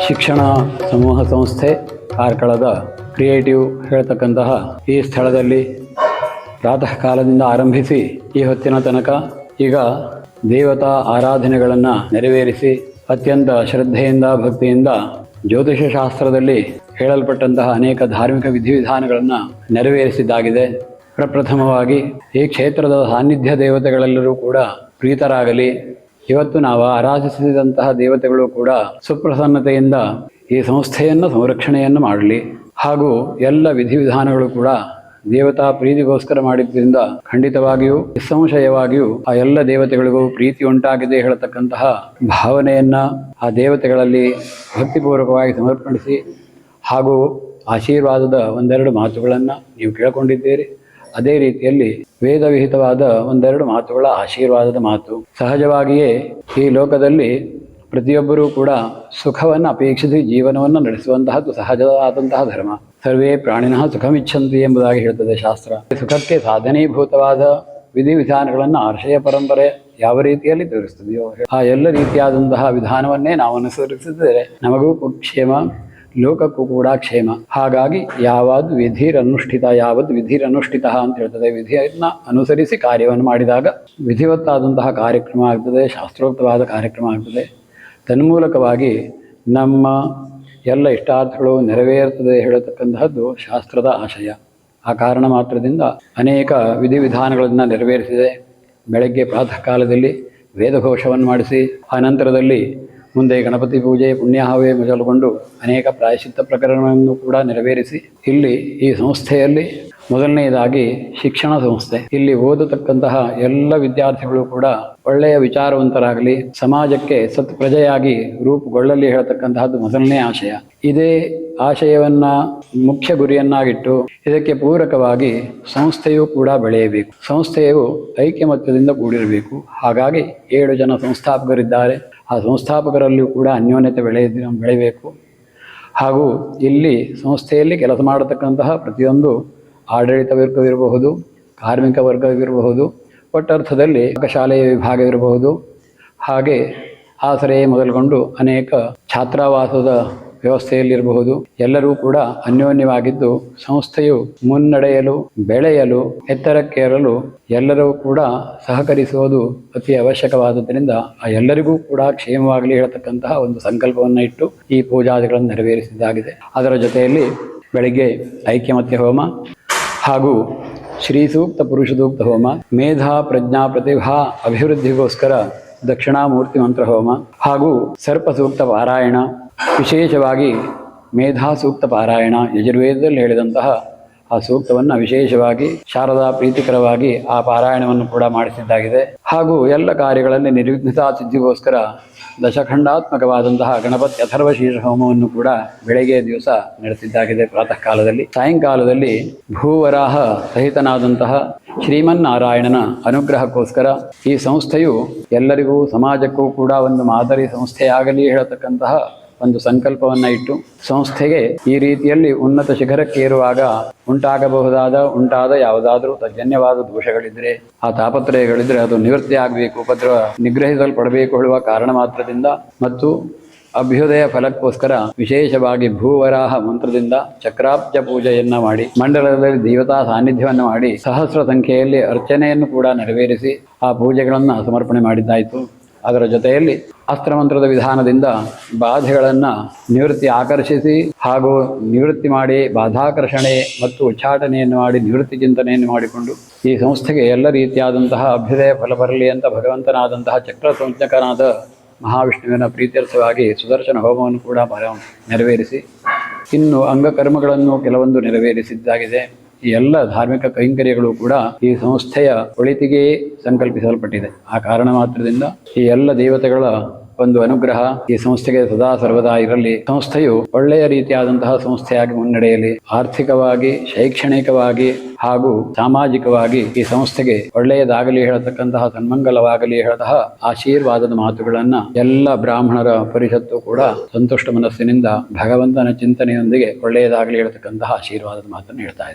ಶಿಕ್ಷಣ ಸಮೂಹ ಸಂಸ್ಥೆ ಕಾರ್ಕಳದ ಕ್ರಿಯೇಟಿವ್ ಹೇಳ್ತಕ್ಕಂತಹ ಈ ಸ್ಥಳದಲ್ಲಿ ಪ್ರಾತಃ ಕಾಲದಿಂದ ಆರಂಭಿಸಿ ಈ ಹೊತ್ತಿನ ತನಕ ಈಗ ದೇವತಾ ಆರಾಧನೆಗಳನ್ನು ನೆರವೇರಿಸಿ ಅತ್ಯಂತ ಶ್ರದ್ಧೆಯಿಂದ ಭಕ್ತಿಯಿಂದ ಜ್ಯೋತಿಷ ಶಾಸ್ತ್ರದಲ್ಲಿ ಹೇಳಲ್ಪಟ್ಟಂತಹ ಅನೇಕ ಧಾರ್ಮಿಕ ವಿಧಿವಿಧಾನಗಳನ್ನು ನೆರವೇರಿಸಿದ್ದಾಗಿದೆ. ಪ್ರಪ್ರಥಮವಾಗಿ ಈ ಕ್ಷೇತ್ರದ ಸಾನ್ನಿಧ್ಯ ದೇವತೆಗಳೆಲ್ಲರೂ ಕೂಡ ಪ್ರೀತರಾಗಲಿ, ಇವತ್ತು ನಾವು ಆರಾಧಿಸಿದಂತಹ ದೇವತೆಗಳು ಕೂಡ ಸುಪ್ರಸನ್ನತೆಯಿಂದ ಈ ಸಂಸ್ಥೆಯನ್ನು ಸಂರಕ್ಷಣೆಯನ್ನು ಮಾಡಲಿ, ಹಾಗೂ ಎಲ್ಲ ವಿಧಿವಿಧಾನಗಳು ಕೂಡ ದೇವತಾ ಪ್ರೀತಿಗೋಸ್ಕರ ಮಾಡಿದ್ದರಿಂದ ಖಂಡಿತವಾಗಿಯೂ ನಿಸ್ಸಂಶಯವಾಗಿಯೂ ಆ ಎಲ್ಲ ದೇವತೆಗಳಿಗೂ ಪ್ರೀತಿ ಉಂಟಾಗಿದೆ ಹೇಳತಕ್ಕಂತಹ ಭಾವನೆಯನ್ನು ಆ ದೇವತೆಗಳಲ್ಲಿ ಭಕ್ತಿಪೂರ್ವಕವಾಗಿ ಸಮರ್ಪಣಿಸಿ ಹಾಗೂ ಆಶೀರ್ವಾದದ ಒಂದೆರಡು ಮಾತುಗಳನ್ನು ನೀವು ಕೇಳಿಕೊಂಡಿದ್ದೀರಿ. ಅದೇ ರೀತಿಯಲ್ಲಿ ವೇದವಿಹಿತವಾದ ಒಂದೆರಡು ಮಾತುಗಳ ಆಶೀರ್ವಾದದ ಮಾತು. ಸಹಜವಾಗಿಯೇ ಈ ಲೋಕದಲ್ಲಿ ಪ್ರತಿಯೊಬ್ಬರೂ ಕೂಡ ಸುಖವನ್ನು ಅಪೇಕ್ಷಿಸಿ ಜೀವನವನ್ನು ನಡೆಸುವಂತಹದ್ದು ಸಹಜವಾದಂತಹ ಧರ್ಮ. ಸರ್ವೇ ಪ್ರಾಣಿನಃ ಸುಖಮಿಚ್ಛಂತಿ ಎಂಬುದಾಗಿ ಹೇಳ್ತದೆ ಶಾಸ್ತ್ರ. ಸುಖಕ್ಕೆ ಸಾಧನೀಭೂತವಾದ ವಿಧಿವಿಧಾನಗಳನ್ನು ಆರ್ಷಯ ಪರಂಪರೆ ಯಾವ ರೀತಿಯಲ್ಲಿ ತೋರಿಸ್ತದೆಯೋ ಆ ಎಲ್ಲ ರೀತಿಯಾದಂತಹ ವಿಧಾನವನ್ನೇ ನಾವು ಅನುಸರಿಸಿದರೆ ನಮಗೂ ಕ್ಷೇಮ, ಲೋಕಕ್ಕೂ ಕೂಡ ಕ್ಷೇಮ. ಹಾಗಾಗಿ ಯಾವದ್ ವಿಧಿರನುಷ್ಠಿತ ಅಂತ ಹೇಳ್ತದೆ. ವಿಧಿಯನ್ನು ಅನುಸರಿಸಿ ಕಾರ್ಯವನ್ನು ಮಾಡಿದಾಗ ವಿಧಿವತ್ತಾದಂತಹ ಕಾರ್ಯಕ್ರಮ ಆಗ್ತದೆ, ಶಾಸ್ತ್ರೋಕ್ತವಾದ ಕಾರ್ಯಕ್ರಮ ಆಗ್ತದೆ. ತನ್ಮೂಲಕವಾಗಿ ನಮ್ಮ ಎಲ್ಲ ಇಷ್ಟಾರ್ಥಗಳು ನೆರವೇರ್ತದೆ ಹೇಳತಕ್ಕಂತಹದ್ದು ಶಾಸ್ತ್ರದ ಆಶಯ. ಆ ಕಾರಣ ಮಾತ್ರದಿಂದ ಅನೇಕ ವಿಧಿವಿಧಾನಗಳನ್ನು ನೆರವೇರಿಸಿದೆ. ಬೆಳಗ್ಗೆ ಪ್ರಾತಃ ಕಾಲದಲ್ಲಿ ವೇದಘೋಷವನ್ನು ಮಾಡಿಸಿ ಆನಂತರದಲ್ಲಿ ಮುಂದೆ ಗಣಪತಿ ಪೂಜೆ, ಪುಣ್ಯಾಹವೇ ಮೊದಲುಗೊಂಡು ಅನೇಕ ಪ್ರಾಯಶ್ಚಿತ್ತ ಪ್ರಕರಣಗಳನ್ನು ಕೂಡ ನೆರವೇರಿಸಿ ಇಲ್ಲಿ ಈ ಸಂಸ್ಥೆಯಲ್ಲಿ ಮೊದಲನೆಯದಾಗಿ ಶಿಕ್ಷಣ ಸಂಸ್ಥೆ. ಇಲ್ಲಿ ಓದತಕ್ಕಂತಹ ಎಲ್ಲ ವಿದ್ಯಾರ್ಥಿಗಳು ಕೂಡ ಒಳ್ಳೆಯ ವಿಚಾರವಂತರಾಗಲಿ, ಸಮಾಜಕ್ಕೆ ಸತ್ಪ್ರಜೆಯಾಗಿ ರೂಪುಗೊಳ್ಳಲಿ ಹೇಳತಕ್ಕಂತಹದ್ದು ಮೊದಲನೇ ಆಶಯ. ಇದೇ ಆಶಯವನ್ನು ಮುಖ್ಯ ಗುರಿಯನ್ನಾಗಿಟ್ಟು ಇದಕ್ಕೆ ಪೂರಕವಾಗಿ ಸಂಸ್ಥೆಯೂ ಕೂಡ ಬೆಳೆಯಬೇಕು. ಸಂಸ್ಥೆಯು ಐಕ್ಯಮತ್ಯದಿಂದ ಕೂಡಿರಬೇಕು. ಹಾಗಾಗಿ 7 ಜನ ಸಂಸ್ಥಾಪಕರಿದ್ದಾರೆ. ಆ ಸಂಸ್ಥಾಪಕರಲ್ಲಿಯೂ ಕೂಡ ಅನ್ಯೋನ್ಯತೆ ಬೆಳೆಯಬೇಕು. ಹಾಗೂ ಇಲ್ಲಿ ಸಂಸ್ಥೆಯಲ್ಲಿ ಕೆಲಸ ಮಾಡತಕ್ಕಂತಹ ಪ್ರತಿಯೊಂದು ಆಡಳಿತ ವರ್ಗವಿರಬಹುದು, ಕಾರ್ಮಿಕ ವರ್ಗವಿರಬಹುದು, ಒಟ್ಟರ್ಥದಲ್ಲಿ ಶಾಲೆಯ ವಿಭಾಗವಿರಬಹುದು, ಹಾಗೆ ಆಸರೆ ಮೊದಲುಗೊಂಡು ಅನೇಕ ಛಾತ್ರಾವಾಸದ ವ್ಯವಸ್ಥೆಯಲ್ಲಿರಬಹುದು. ಎಲ್ಲರೂ ಕೂಡ ಅನ್ಯೋನ್ಯವಾಗಿದ್ದು ಸಂಸ್ಥೆಯು ಮುನ್ನಡೆಯಲು, ಬೆಳೆಯಲು, ಎತ್ತರಕ್ಕೇರಲು ಎಲ್ಲರೂ ಕೂಡ ಸಹಕರಿಸುವುದು ಅತಿ ಅವಶ್ಯಕವಾದದ್ದರಿಂದ ಆ ಎಲ್ಲರಿಗೂ ಕೂಡ ಕ್ಷೇಮವಾಗಲಿ ಹೇಳತಕ್ಕಂತಹ ಒಂದು ಸಂಕಲ್ಪವನ್ನು ಇಟ್ಟು ಈ ಪೂಜಾದಿಗಳನ್ನು ನೆರವೇರಿಸಿದ್ದಾಗಿದೆ. ಅದರ ಜೊತೆಯಲ್ಲಿ ಬೆಳಿಗ್ಗೆ ಐಕ್ಯಮತ್ಯ ಹೋಮ ಹಾಗೂ ಶ್ರೀ ಸೂಕ್ತ ಪುರುಷ ಸೂಕ್ತ ಹೋಮ, ಮೇಧಾ ಪ್ರಜ್ಞಾ ಪ್ರತಿಭಾ ಅಭಿವೃದ್ಧಿಗೋಸ್ಕರ ದಕ್ಷಿಣಾಮೂರ್ತಿ ಮಂತ್ರ ಹೋಮ ಹಾಗೂ ಸರ್ಪ ಸೂಕ್ತ ಪಾರಾಯಣ, ವಿಶೇಷವಾಗಿ ಮೇಧಾ ಸೂಕ್ತ ಪಾರಾಯಣ ಯಜುರ್ವೇದದಲ್ಲಿ ಹೇಳಿದಂತಹ ಆ ಸೂಕ್ತವನ್ನು ವಿಶೇಷವಾಗಿ ಶಾರದಾ ಪ್ರೀತಿಕರವಾಗಿ ಆ ಪಾರಾಯಣವನ್ನು ಕೂಡ ಮಾಡಿಸಿದ್ದಾಗಿದೆ. ಹಾಗೂ ಎಲ್ಲ ಕಾರ್ಯಗಳಲ್ಲಿ ನಿರ್ವಿಘ್ನತಾ ಸಿದ್ಧಿಗೋಸ್ಕರ ದಶಖಂಡಾತ್ಮಕವಾದಂತಹ ಗಣಪತಿ ಅಥರ್ವ ಶೀರ್ಷ ಹೋಮವನ್ನು ಕೂಡ ಬೆಳಗ್ಗೆ ದಿವಸ ನಡೆಸಿದ್ದಾಗಿದೆ ಪ್ರಾತಃ ಕಾಲದಲ್ಲಿ. ಸಾಯಂಕಾಲದಲ್ಲಿ ಭೂವರಾಹ ಸಹಿತನಾದಂತಹ ಶ್ರೀಮನ್ನಾರಾಯಣನ ಅನುಗ್ರಹಕ್ಕೋಸ್ಕರ ಈ ಸಂಸ್ಥೆಯು ಎಲ್ಲರಿಗೂ ಸಮಾಜಕ್ಕೂ ಕೂಡ ಒಂದು ಮಾದರಿ ಸಂಸ್ಥೆಯಾಗಲಿ ಹೇಳತಕ್ಕಂತಹ ಒಂದು ಸಂಕಲ್ಪವನ್ನು ಇಟ್ಟು ಸಂಸ್ಥೆಗೆ ಈ ರೀತಿಯಲ್ಲಿ ಉನ್ನತ ಶಿಖರಕ್ಕೆ ಏರುವಾಗ ಉಂಟಾದ ಯಾವುದಾದ್ರೂ ತಜ್ಜನ್ಯವಾದ ದೋಷಗಳಿದ್ರೆ, ಆ ತಾಪತ್ರಯಗಳಿದ್ರೆ ಅದು ನಿವೃತ್ತಿ ಆಗಬೇಕು, ಉಪದ್ರವ ನಿಗ್ರಹಿಸಲ್ಪಡಬೇಕು ಹೇಳುವ ಕಾರಣ ಮಾತ್ರದಿಂದ ಮತ್ತು ಅಭ್ಯುದಯ ಫಲಕ್ಕೋಸ್ಕರ ವಿಶೇಷವಾಗಿ ಭೂವರಾಹ ಮಂತ್ರದಿಂದ ಚಕ್ರಾಬ್ಜ ಪೂಜೆಯನ್ನು ಮಾಡಿ ಮಂಡಲದಲ್ಲಿ ದೇವತಾ ಸಾನ್ನಿಧ್ಯವನ್ನು ಮಾಡಿ ಸಹಸ್ರ ಸಂಖ್ಯೆಯಲ್ಲಿ ಅರ್ಚನೆಯನ್ನು ಕೂಡ ನೆರವೇರಿಸಿ ಆ ಪೂಜೆಗಳನ್ನು ಸಮರ್ಪಣೆ ಮಾಡಿದ್ದಾಯಿತು. ಅದರ ಜೊತೆಯಲ್ಲಿ ಅಸ್ತ್ರಮಂತ್ರದ ವಿಧಾನದಿಂದ ಬಾಧೆಗಳನ್ನು ಆಕರ್ಷಿಸಿ ಹಾಗೂ ನಿವೃತ್ತಿ ಮಾಡಿ ಬಾಧಾಕರ್ಷಣೆ ಮತ್ತು ಉಚ್ಚಾಟನೆಯನ್ನು ಮಾಡಿ ನಿವೃತ್ತಿ ಚಿಂತನೆಯನ್ನು ಮಾಡಿಕೊಂಡು ಈ ಸಂಸ್ಥೆಗೆ ಎಲ್ಲ ರೀತಿಯಾದಂತಹ ಅಭ್ಯುದಯ ಫಲ ಬರಲಿ ಅಂತ ಭಗವಂತನಾದಂತಹ ಚಕ್ರ ಸಂಜ್ಞಕನಾದ ಮಹಾವಿಷ್ಣುವಿನ ಪ್ರೀತ್ಯರ್ಥವಾಗಿ ಸುದರ್ಶನ ಹೋಮವನ್ನು ಕೂಡ ನೆರವೇರಿಸಿ ಇನ್ನು ಅಂಗಕರ್ಮಗಳನ್ನು ಕೆಲವೊಂದು ನೆರವೇರಿಸಿದ್ದಾಗಿದೆ. ಈ ಎಲ್ಲ ಧಾರ್ಮಿಕ ಕೈಂಕರ್ಯಗಳು ಕೂಡ ಈ ಸಂಸ್ಥೆಯ ಒಳಿತಿಗೆ ಸಂಕಲ್ಪಿಸಲ್ಪಟ್ಟಿದೆ. ಆ ಕಾರಣ ಮಾತ್ರದಿಂದ ಈ ಎಲ್ಲ ದೇವತೆಗಳ ಒಂದು ಅನುಗ್ರಹ ಈ ಸಂಸ್ಥೆಗೆ ಸದಾ ಸರ್ವದಾ ಇರಲಿ. ಸಂಸ್ಥೆಯು ಒಳ್ಳೆಯ ರೀತಿಯಾದಂತಹ ಸಂಸ್ಥೆಯಾಗಿ ಮುನ್ನಡೆಯಲಿ. ಆರ್ಥಿಕವಾಗಿ, ಶೈಕ್ಷಣಿಕವಾಗಿ ಹಾಗೂ ಸಾಮಾಜಿಕವಾಗಿ ಈ ಸಂಸ್ಥೆಗೆ ಒಳ್ಳೆಯದಾಗಲಿ ಹೇಳತಕ್ಕಂತಹ ಸನ್ಮಂಗಲವಾಗಲಿ ಹೇಳತಹ ಆಶೀರ್ವಾದದ ಮಾತುಗಳನ್ನು ಎಲ್ಲ ಬ್ರಾಹ್ಮಣರ ಪರಿಷತ್ತು ಕೂಡ ಸಂತುಷ್ಟ ಮನಸ್ಸಿನಿಂದ ಭಗವಂತನ ಚಿಂತನೆಯೊಂದಿಗೆ ಒಳ್ಳೆಯದಾಗಲಿ ಹೇಳತಕ್ಕಂತಹ ಆಶೀರ್ವಾದದ ಮಾತನ್ನು ಹೇಳ್ತಾ ಇದೆ.